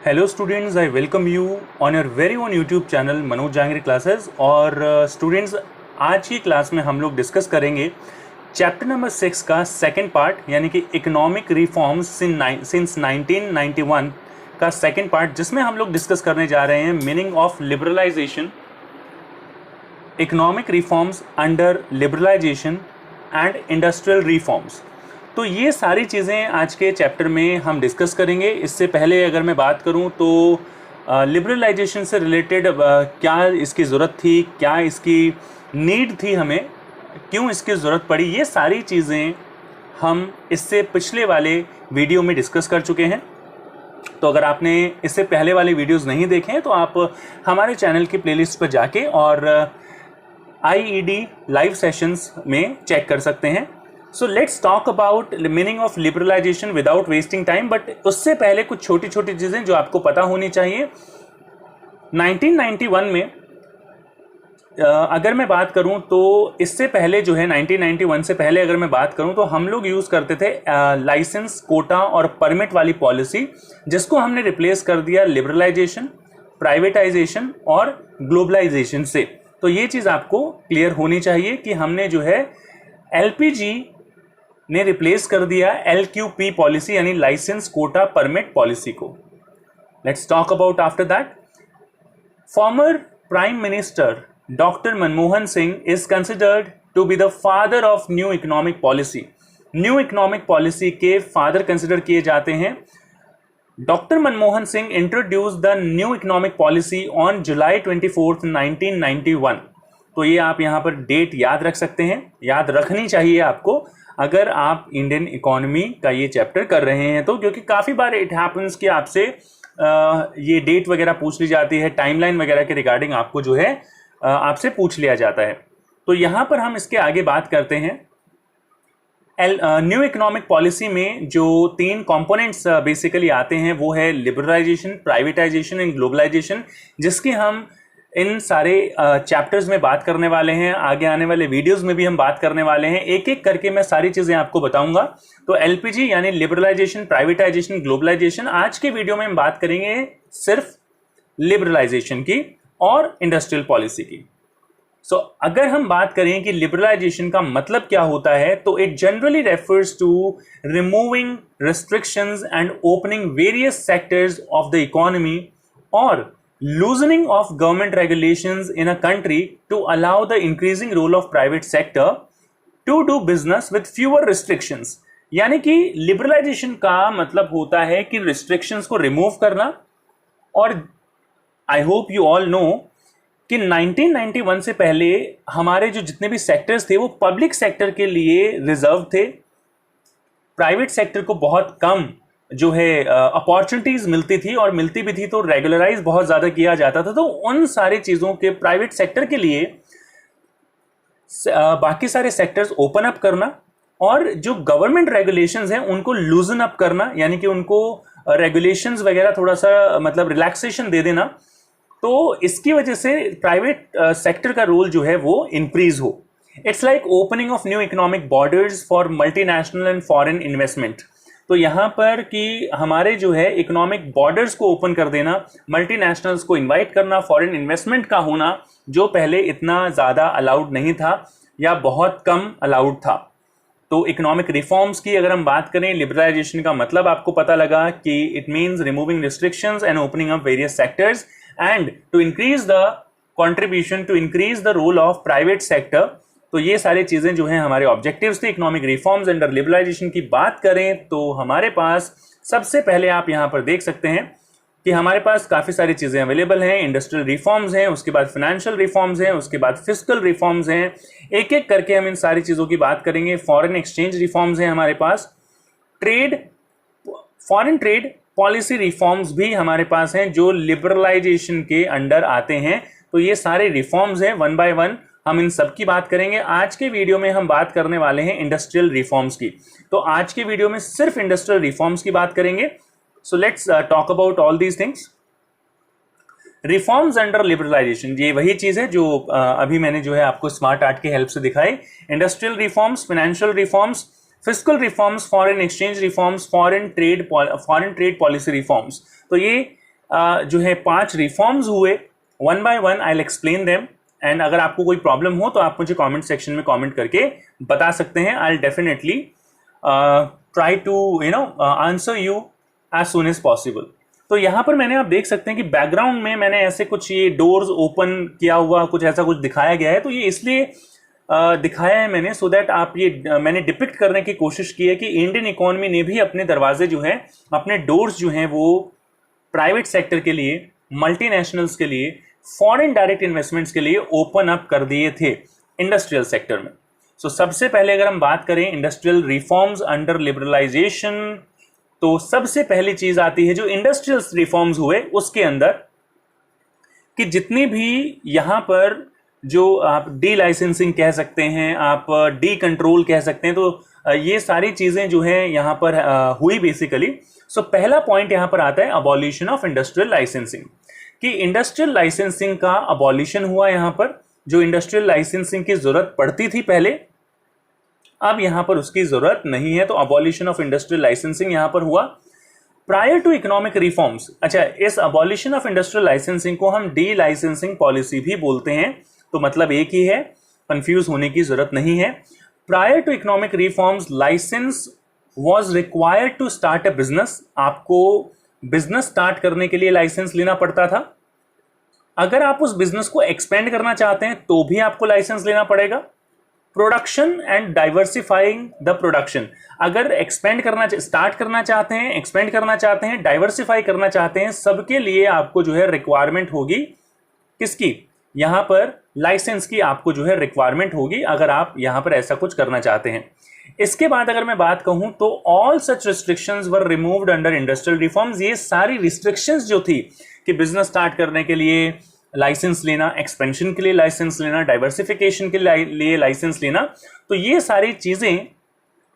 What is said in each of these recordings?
Hello students, I welcome you on your very own YouTube channel Manoj Jangri classes. और students, आज की class में हम लोग डिस्कस करेंगे चैप्टर नंबर 6 का सेकंड पार्ट, यानी कि इकोनॉमिक रिफॉर्म्स सिंस 1991 का सेकंड पार्ट, जिसमें हम लोग डिस्कस करने जा रहे हैं meaning of liberalisation, economic reforms under liberalisation and industrial reforms. तो ये सारी चीज़ें आज के चैप्टर में हम डिस्कस करेंगे। इससे पहले अगर मैं बात करूं तो लिबरलाइजेशन से रिलेटेड क्या इसकी ज़रूरत थी, क्या इसकी नीड थी, हमें क्यों इसकी ज़रूरत पड़ी, ये सारी चीज़ें हम इससे पिछले वाले वीडियो में डिस्कस कर चुके हैं। तो अगर आपने इससे पहले वाले वीडियोस नहीं देखे हैं तो आप हमारे चैनल की प्लेलिस्ट पर जाके और IED लाइव सेशंस में चेक कर सकते हैं। So let's talk about meaning of liberalisation without wasting time. But उससे पहले कुछ छोटी छोटी चीज़ें जो आपको पता होनी चाहिए। 1991 में अगर मैं बात करूं तो इससे पहले जो है 1991 से पहले अगर मैं बात करूं तो हम लोग यूज़ करते थे लाइसेंस, कोटा और परमिट वाली पॉलिसी, जिसको हमने रिप्लेस कर दिया लिबरलाइजेशन, प्राइवेटाइजेशन और ग्लोबलाइजेशन से। तो ये चीज़ आपको क्लियर होनी चाहिए कि हमने जो है LPG ने रिप्लेस कर दिया LQP पॉलिसी, यानी लाइसेंस, कोटा, परमिट पॉलिसी को। Let's talk about after that. Former prime minister doctor Manmohan Singh is considered to be the father of new economic policy. New economic policy के फादर कंसिडर किए जाते हैं। Doctor Manmohan Singh introduce the new economic policy on July 24, 1991। तो ये आप यहाँ पर date याद रख सकते हैं, याद रखनी चाहिए आपको अगर आप इंडियन इकोनॉमी का ये चैप्टर कर रहे हैं तो, क्योंकि काफ़ी बार इट हैपन्स कि आपसे ये डेट वगैरह पूछ ली जाती है, टाइमलाइन वगैरह के रिगार्डिंग आपको जो है आपसे पूछ लिया जाता है। तो यहाँ पर हम इसके आगे बात करते हैं। न्यू इकोनॉमिक पॉलिसी में जो 3 कंपोनेंट्स बेसिकली आते हैं वो है लिबरलाइजेशन, प्राइवेटाइजेशन एंड ग्लोबलाइजेशन, जिसकी हम इन सारे चैप्टर्स में बात करने वाले हैं। आगे आने वाले वीडियोस में भी हम बात करने वाले हैं, एक एक करके मैं सारी चीज़ें आपको बताऊंगा। तो LPG यानी लिबरलाइजेशन, प्राइवेटाइजेशन, ग्लोबलाइजेशन। आज के वीडियो में हम बात करेंगे सिर्फ लिबरलाइजेशन की और इंडस्ट्रियल पॉलिसी की। सो अगर हम बात करें कि लिबरलाइजेशन का मतलब क्या होता है, तो it generally refers to removing restrictions and opening various sectors of the economy और loosening of government regulations in a country to allow the increasing role of private sector to do business with fewer restrictions। यानी कि liberalisation का मतलब होता है कि restrictions को remove करना। और I hope you all know कि 1991 से पहले हमारे जो जितने भी सेक्टर्स थे वो पब्लिक सेक्टर के लिए रिजर्व थे। प्राइवेट सेक्टर को बहुत कम जो है अपॉर्चुनिटीज मिलती थी, और मिलती भी थी तो रेगुलराइज बहुत ज़्यादा किया जाता था। तो उन सारी चीज़ों के प्राइवेट सेक्टर के लिए बाकी सारे सेक्टर्स ओपन अप करना और जो गवर्नमेंट रेगुलेशंस हैं उनको लूजन अप करना, यानी कि उनको रेगुलेशंस वगैरह थोड़ा सा मतलब रिलैक्सेशन दे देना। तो इसकी वजह से प्राइवेट सेक्टर का रोल जो है वो इंक्रीज हो। It's like opening of new economic borders for multinational and foreign investment. तो यहाँ पर कि हमारे जो है इकोनॉमिक बॉर्डर्स को ओपन कर देना, मल्टीनेशनल्स को इनवाइट करना, फॉरेन इन्वेस्टमेंट का होना जो पहले इतना ज़्यादा अलाउड नहीं था या बहुत कम अलाउड था। तो इकोनॉमिक रिफॉर्म्स की अगर हम बात करें, लिबरलाइजेशन का मतलब आपको पता लगा कि it means removing restrictions and opening up various sectors and to increase the contribution, to increase the role of private sector. तो ये सारी चीज़ें जो हैं हमारे ऑब्जेक्टिव्स थे इकोनॉमिक रिफॉर्म्स अंडर लिबरलाइजेशन की बात करें तो हमारे पास सबसे पहले आप यहाँ पर देख सकते हैं कि हमारे पास काफ़ी सारी चीज़ें अवेलेबल हैं। इंडस्ट्रियल रिफॉर्म्स हैं, उसके बाद फाइनेंशियल रिफॉर्म्स हैं, उसके बाद फिस्कल रिफॉर्म्स हैं। एक एक करके हम इन सारी चीज़ों की बात करेंगे। फॉरेन एक्सचेंज रिफॉर्म्स हैं हमारे पास, फॉरेन ट्रेड पॉलिसी रिफॉर्म्स भी हमारे पास हैं जो लिबरलाइजेशन के अंडर आते हैं। तो ये सारे रिफॉर्म्स हैं, वन बाय वन हम इन सब की बात करेंगे। आज के वीडियो में हम बात करने वाले हैं इंडस्ट्रियल रिफॉर्म्स की। तो आज के वीडियो में सिर्फ इंडस्ट्रियल रिफॉर्म्स की बात करेंगे। So let's talk about all these things. Reforms under liberalisation, ये वही चीज़ है जो अभी मैंने जो है आपको स्मार्ट आर्ट की हेल्प से दिखाई। Industrial reforms, financial reforms, fiscal reforms, foreign exchange reforms, foreign trade policy reforms. तो ये जो है 5 रिफॉर्म्स हुए, one by one I will explain them, and अगर आपको कोई प्रॉब्लम हो तो आप मुझे कमेंट सेक्शन में कमेंट करके बता सकते हैं. I will definitely try to answer you as soon as possible. तो यहाँ पर मैंने आप देख सकते हैं कि बैकग्राउंड में मैंने ऐसे कुछ ये डोर्स ओपन किया हुआ कुछ ऐसा कुछ दिखाया गया है. तो ये इसलिए दिखाया है मैंने सो दैट आप ये मैंने डिपिक्ट करने की कोशिश की है कि इंडियन इकोनॉमी ने भी अपने दरवाजे जो हैं, अपने डोर्स जो हैं वो प्राइवेट सेक्टर के लिए, मल्टीनेशनल्स के लिए, फॉरेन डायरेक्ट इन्वेस्टमेंट्स के लिए ओपन अप कर दिए थे इंडस्ट्रियल सेक्टर में. सो सबसे पहले अगर हम बात करें इंडस्ट्रियल रिफॉर्म्स अंडर लिबरलाइजेशन, तो सबसे पहली चीज आती है जो इंडस्ट्रियल रिफॉर्म्स हुए उसके अंदर कि जितनी भी यहां पर जो आप डी लाइसेंसिंग कह सकते हैं, आप डी कंट्रोल कह सकते हैं, तो ये सारी चीजें जो है यहां पर हुई बेसिकली. सो पहला पॉइंट यहां पर आता है अबॉलिशन ऑफ इंडस्ट्रियल लाइसेंसिंग, कि इंडस्ट्रियल लाइसेंसिंग का अबॉलिशन हुआ. यहां पर जो इंडस्ट्रियल लाइसेंसिंग की जरूरत पड़ती थी पहले, अब यहां पर उसकी जरूरत नहीं है. तो अबॉलिशन ऑफ इंडस्ट्रियल लाइसेंसिंग यहां पर हुआ. प्रायर टू इकोनॉमिक रिफॉर्म्स, अच्छा इस अबॉलिशन ऑफ इंडस्ट्रियल लाइसेंसिंग को हम डी लाइसेंसिंग पॉलिसी भी बोलते हैं, तो मतलब एक ही है, कंफ्यूज होने की जरूरत नहीं है. Prior to economic reforms licence was required to start a business. आपको बिजनेस स्टार्ट करने के लिए लाइसेंस लेना पड़ता था. अगर आप उस बिजनेस को एक्सपेंड करना चाहते हैं तो भी आपको लाइसेंस लेना पड़ेगा. Production and diversifying the production, अगर एक्सपेंड करना स्टार्ट करना चाहते हैं, एक्सपेंड करना चाहते हैं, डाइवर्सिफाई करना चाहते हैं, सबके लिए आपको जो है रिक्वायरमेंट होगी. किसकी? यहां पर लाइसेंस की आपको जो है रिक्वायरमेंट होगी अगर आप यहां पर ऐसा कुछ करना चाहते हैं. इसके बाद अगर मैं बात कहूं तो ऑल सच रिस्ट्रिक्शंस वर रिमूव्ड अंडर इंडस्ट्रियल रिफॉर्म्स. ये सारी रिस्ट्रिक्शंस जो थी कि बिजनेस स्टार्ट करने के लिए लाइसेंस लेना, एक्सपेंशन के लिए लाइसेंस लेना, डाइवर्सिफिकेशन के लिए लाइसेंस लेना, तो ये सारी चीजें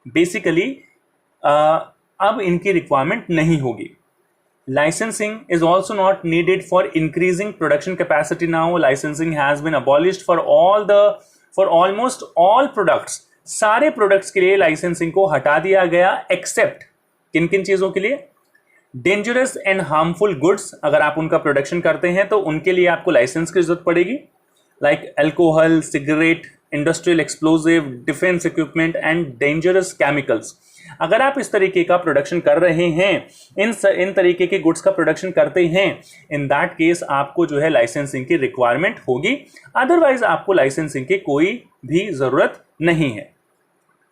बेसिकली अब इनकी रिक्वायरमेंट नहीं होगी. Licensing is also not needed for increasing production capacity now. Licensing has been abolished for almost all products. सारे प्रोडक्ट्स के लिए लाइसेंसिंग को हटा दिया गया, एक्सेप्ट किन किन चीजों के लिए? डेंजरस एंड हार्मफुल गुड्स, अगर आप उनका प्रोडक्शन करते हैं तो उनके लिए आपको लाइसेंस की जरूरत पड़ेगी, like alcohol, cigarette, industrial explosive, defence equipment and dangerous chemicals. अगर आप इस तरीके का प्रोडक्शन कर रहे हैं, इन तरीके के गुड्स का प्रोडक्शन करते हैं, इन दैट केस आपको जो है लाइसेंसिंग की रिक्वायरमेंट होगी. अदरवाइज आपको लाइसेंसिंग की कोई भी जरूरत नहीं है.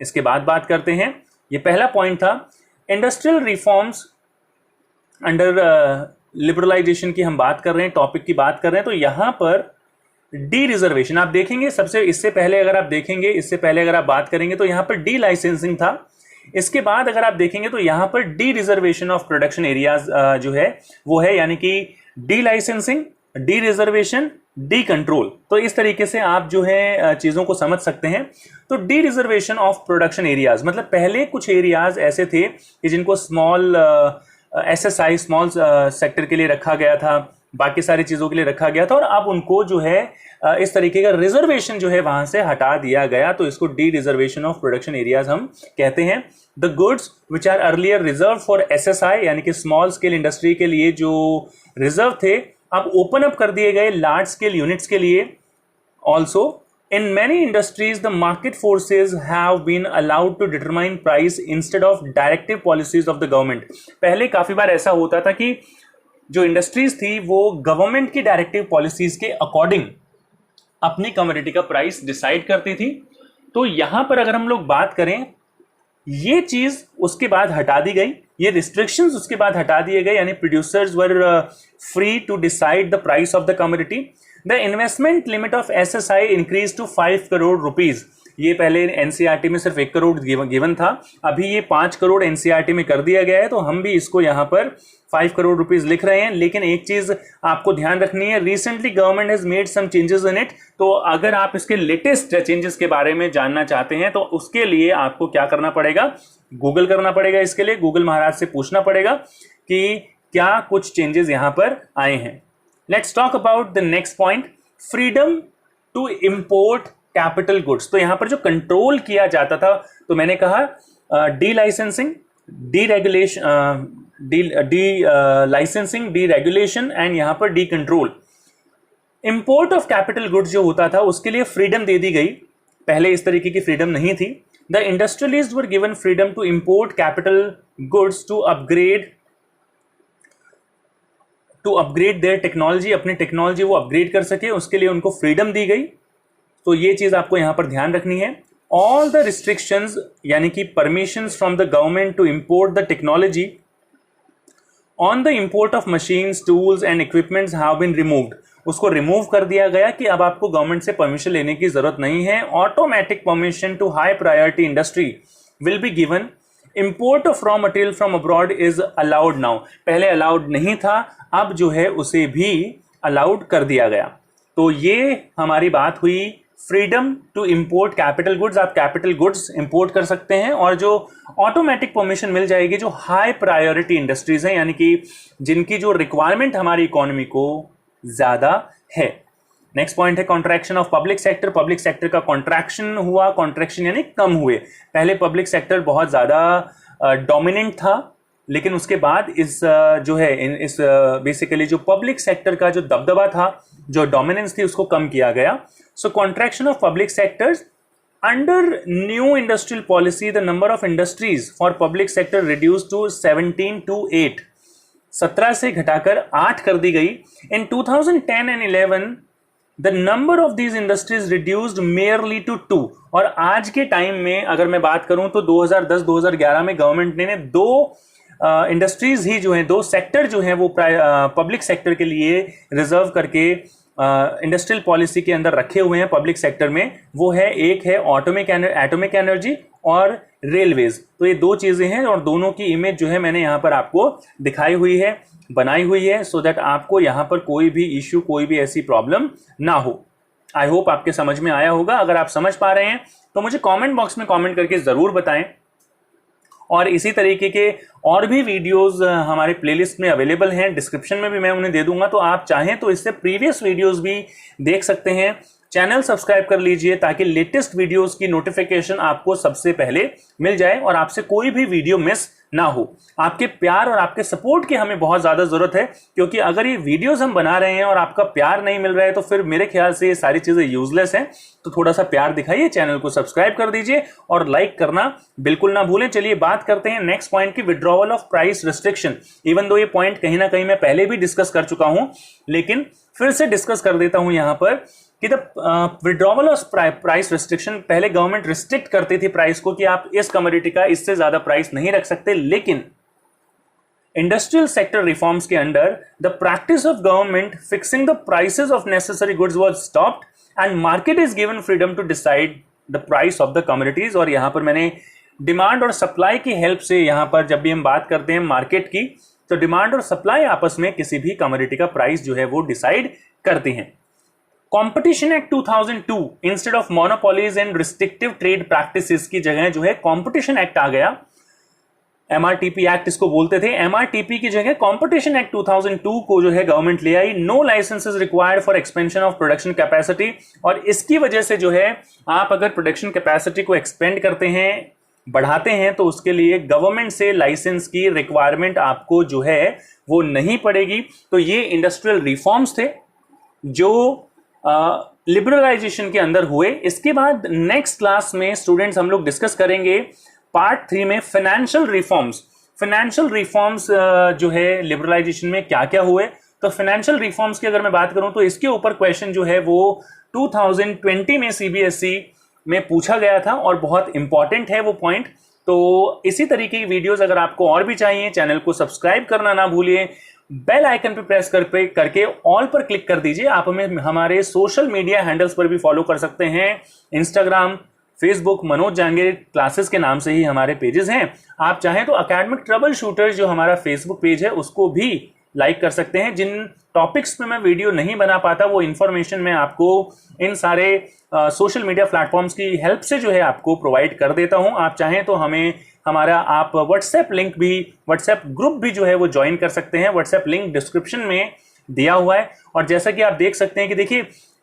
इसके बाद बात करते हैं, ये पहला पॉइंट था इंडस्ट्रियल रिफॉर्म्स अंडर लिबरलाइजेशन की हम बात कर रहे हैं, टॉपिक की बात कर रहे हैं. तो यहां पर डी रिजर्वेशन आप देखेंगे, इससे पहले अगर आप बात करेंगे तो यहां पर डी लाइसेंसिंग था. इसके बाद अगर आप देखेंगे तो यहां पर D reservation of production areas जो है वो है, यानी कि D licensing, D reservation, D control. तो इस तरीके से आप जो है चीजों को समझ सकते हैं. तो D reservation of production areas मतलब पहले कुछ एरियाज ऐसे थे कि जिनको स्मॉल SSI स्मॉल सेक्टर के लिए रखा गया था, बाकी सारी चीजों के लिए रखा गया था, और अब उनको जो है इस तरीके का रिजर्वेशन जो है वहां से हटा दिया गया. तो इसको dereservation of production areas हम कहते हैं. The goods which are earlier reserve for SSI यानी कि स्मॉल स्केल इंडस्ट्री के लिए जो रिजर्व थे, अब ओपन अप कर दिए गए लार्ज स्केल यूनिट्स के लिए. Also in many industries the market forces have been allowed to determine price instead of directive policies of the government. पहले काफी बार ऐसा होता था कि जो इंडस्ट्रीज थी वो गवर्नमेंट की डायरेक्टिव पॉलिसीज के अकॉर्डिंग अपनी कमोडिटी का प्राइस डिसाइड करती थी. तो यहां पर अगर हम लोग बात करें, ये चीज उसके बाद हटा दी गई, ये रिस्ट्रिक्शंस उसके बाद हटा दिए गए, यानी producers were free to decide the price of the commodity. The investment limit of SSI increase to 5 crore rupees. ये पहले NCERT में सिर्फ 1 करोड़ गिवन था, अभी ये 5 करोड़ NCERT में कर दिया गया है. तो हम भी इसको यहाँ पर 5 करोड़ रुपीज लिख रहे हैं. लेकिन एक चीज आपको ध्यान रखनी है, recently government has made some changes in it. तो अगर आप इसके लेटेस्ट चेंजेस के बारे में जानना चाहते हैं तो उसके लिए आपको क्या करना पड़ेगा? गूगल करना पड़ेगा. इसके लिए गूगल महाराज से पूछना पड़ेगा कि क्या कुछ चेंजेस यहाँ पर आए हैं. Let's talk about the next point, freedom to import capital goods. तो यहां पर जो कंट्रोल किया जाता था, तो मैंने कहा D licensing, D regulation, D licensing, D regulation and यहाँ पर D control. Import of capital goods जो होता था उसके लिए फ्रीडम दे दी गई, पहले इस तरीके की फ्रीडम नहीं थी। The industrialist were given freedom to import capital goods to upgrade their technology, अपनी टेक्नोलॉजी वो अपग्रेड कर सके, उसके लिए उनको फ्रीडम दी गई। तो ये चीज आपको यहां पर ध्यान रखनी है। ऑल द रिस्ट्रिक्शंस यानी कि permissions from the government to import the technology on the import of machines, tools and equipments have been removed, उसको रिमूव कर दिया गया कि अब आपको गवर्नमेंट से परमिशन लेने की जरूरत नहीं है। Automatic permission to high priority industry will be given. Import of raw material from abroad is allowed now, पहले अलाउड नहीं था, अब जो है उसे भी अलाउड कर दिया गया। तो ये हमारी बात हुई freedom to import capital goods, आप कैपिटल गुड्स इंपोर्ट कर सकते हैं और जो ऑटोमेटिक परमिशन मिल जाएगी जो हाई प्रायोरिटी इंडस्ट्रीज हैं, यानी कि जिनकी जो रिक्वायरमेंट हमारी इकोनॉमी को ज्यादा है। नेक्स्ट पॉइंट है contraction of public sector. Public sector का कॉन्ट्रैक्शन हुआ, कॉन्ट्रैक्शन यानी कम हुए। पहले पब्लिक सेक्टर बहुत ज्यादा डोमिनेंट था, लेकिन उसके बाद इस बेसिकली जो पब्लिक सेक्टर का जो दबदबा था, जो डोमिनेंस थी, उसको कम किया गया। So contraction of public sectors under new industrial policy, the number of industries for public sector reduce to 17 to 8, 17 से घटाकर 8 कर दी गई। In 2010 and 11 the number of these industries reduced merely to 2। और आज के टाइम में अगर मैं बात करूं तो 2010-2011 में गवर्नमेंट ने 2 इंडस्ट्रीज ही जो हैं, 2 सेक्टर जो हैं वो पब्लिक सेक्टर के लिए रिजर्व करके इंडस्ट्रियल पॉलिसी के अंदर रखे हुए हैं पब्लिक सेक्टर में। वो है, एक है एटॉमिक एनर्जी और रेलवेज। तो ये 2 चीजें हैं और दोनों की इमेज जो है मैंने यहाँ पर आपको दिखाई हुई है, बनाई हुई है, सो दैट आपको यहाँ पर कोई भी इश्यू, कोई भी ऐसी प्रॉब्लम ना हो। आई होप आपके समझ में आया होगा। अगर आप समझ पा रहे हैं तो मुझे कमेंट बॉक्स में कमेंट करके जरूर बताएं। और इसी तरीके के और भी वीडियोस हमारे प्लेलिस्ट में अवेलेबल हैं, डिस्क्रिप्शन में भी मैं उन्हें दे दूंगा, तो आप चाहें तो इससे प्रीवियस वीडियोस भी देख सकते हैं। चैनल सब्सक्राइब कर लीजिए ताकि लेटेस्ट वीडियोस की नोटिफिकेशन आपको सबसे पहले मिल जाए और आपसे कोई भी वीडियो मिस ना हो। आपके प्यार और आपके सपोर्ट की हमें बहुत ज्यादा जरूरत है, क्योंकि अगर ये वीडियोस हम बना रहे हैं और आपका प्यार नहीं मिल रहा है तो फिर मेरे ख्याल से ये सारी चीजें यूजलेस हैं। तो थोड़ा सा प्यार दिखाइए, चैनल को सब्सक्राइब कर दीजिए और लाइक करना बिल्कुल ना भूलें। चलिए बात करते हैं नेक्स्ट पॉइंट की, withdrawal of price restriction. Even though ये पॉइंट कहीं ना कहीं मैं पहले भी डिस्कस कर चुका हूं, लेकिन फिर से डिस्कस कर देता हूं यहां पर कि the withdrawal of price restriction, पहले गवर्नमेंट रिस्ट्रिक्ट करती थी प्राइस को कि आप इस कमोडिटी का इससे ज्यादा प्राइस नहीं रख सकते, लेकिन इंडस्ट्रियल सेक्टर रिफॉर्म्स के under the practice of government fixing the prices of necessary goods was stopped and market is given freedom to decide the price of the commodities. और यहां पर मैंने डिमांड और सप्लाई की हेल्प से, यहां पर जब भी हम बात करते हैं मार्केट की, तो डिमांड और सप्लाई आपस में किसी भी कमोडिटी का प्राइस जो है वो डिसाइड करती हैं। Competition act 2002 instead of monopolies and restrictive trade practices की जगह जो है कॉम्पिटिशन एक्ट आ गया। एमआरटीपी एक्ट इसको बोलते थे। एमआरटीपी की जगह कॉम्पिटिशन एक्ट 2002 को जो है गवर्नमेंट ले आई। No licenses required for expansion of production capacity, और इसकी वजह से जो है आप अगर प्रोडक्शन कैपेसिटी को एक्सपेंड करते हैं, बढ़ाते हैं, तो उसके लिए गवर्नमेंट से लाइसेंस की रिक्वायरमेंट आपको जो है वो नहीं पड़ेगी। तो ये इंडस्ट्रियल रिफॉर्म्स थे जो लिबरलाइजेशन के अंदर हुए। इसके बाद नेक्स्ट क्लास में स्टूडेंट्स हम लोग डिस्कस करेंगे पार्ट 3 में फाइनेंशियल रिफॉर्म्स। फाइनेंशियल रिफॉर्म्स जो है लिबरलाइजेशन में क्या क्या हुए, तो फाइनेंशियल रिफॉर्म्स की अगर मैं बात करूं तो इसके ऊपर क्वेश्चन जो है वो 2020 में सीबीएसई में पूछा गया था और बहुत इंपॉर्टेंट है वो पॉइंट। तो इसी तरीके की वीडियोस अगर आपको और भी चाहिए, चैनल को सब्सक्राइब करना ना भूलिए, बेल आइकन पे प्रेस करके ऑल पर क्लिक कर दीजिए। आप हमें हमारे सोशल मीडिया हैंडल्स पर भी फॉलो कर सकते हैं। Instagram, Facebook, Manoj Jangir classes के नाम से ही हमारे पेजेस हैं। आप चाहें तो एकेडमिक ट्रबल शूटर जो हमारा फेसबुक पेज है उसको भी लाइक कर सकते हैं। जिन टॉपिक्स पे मैं वीडियो नहीं बना पाता वो इन्फॉर्मेशन मैं आपको इन सारे सोशल मीडिया प्लेटफॉर्म्स की हेल्प से जो है आपको प्रोवाइड कर देता हूं। आप चाहें तो हमें हमारा आप व्हाट्सएप लिंक भी, व्हाट्सएप ग्रुप भी जो है वो ज्वाइन कर सकते हैं। व्हाट्सएप लिंक डिस्क्रिप्शन में दिया हुआ है। और जैसा कि आप देख सकते हैं कि देखिए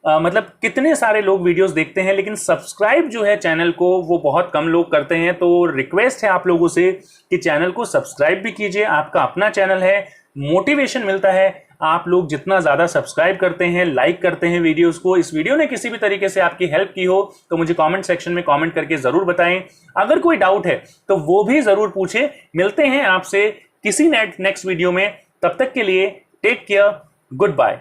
मतलब कितने सारे लोग वीडियोस देखते हैं, लेकिन सब्सक्राइब जो है चैनल को वो बहुत कम लोग करते हैं। तो रिक्वेस्ट है आप लोगों से कि चैनल को सब्सक्राइब भी कीजिए, आपका अपना चैनल है, मोटिवेशन मिलता है। आप लोग जितना ज़्यादा सब्सक्राइब करते हैं, लाइक करते हैं वीडियोस को, इस वीडियो ने किसी भी तरीके से आपकी हेल्प की हो तो मुझे कमेंट सेक्शन में कमेंट करके ज़रूर बताएं। अगर कोई डाउट है तो वो भी ज़रूर पूछें। मिलते हैं आपसे किसी नेक्स्ट वीडियो में, तब तक के लिए टेक केयर, गुड बाय।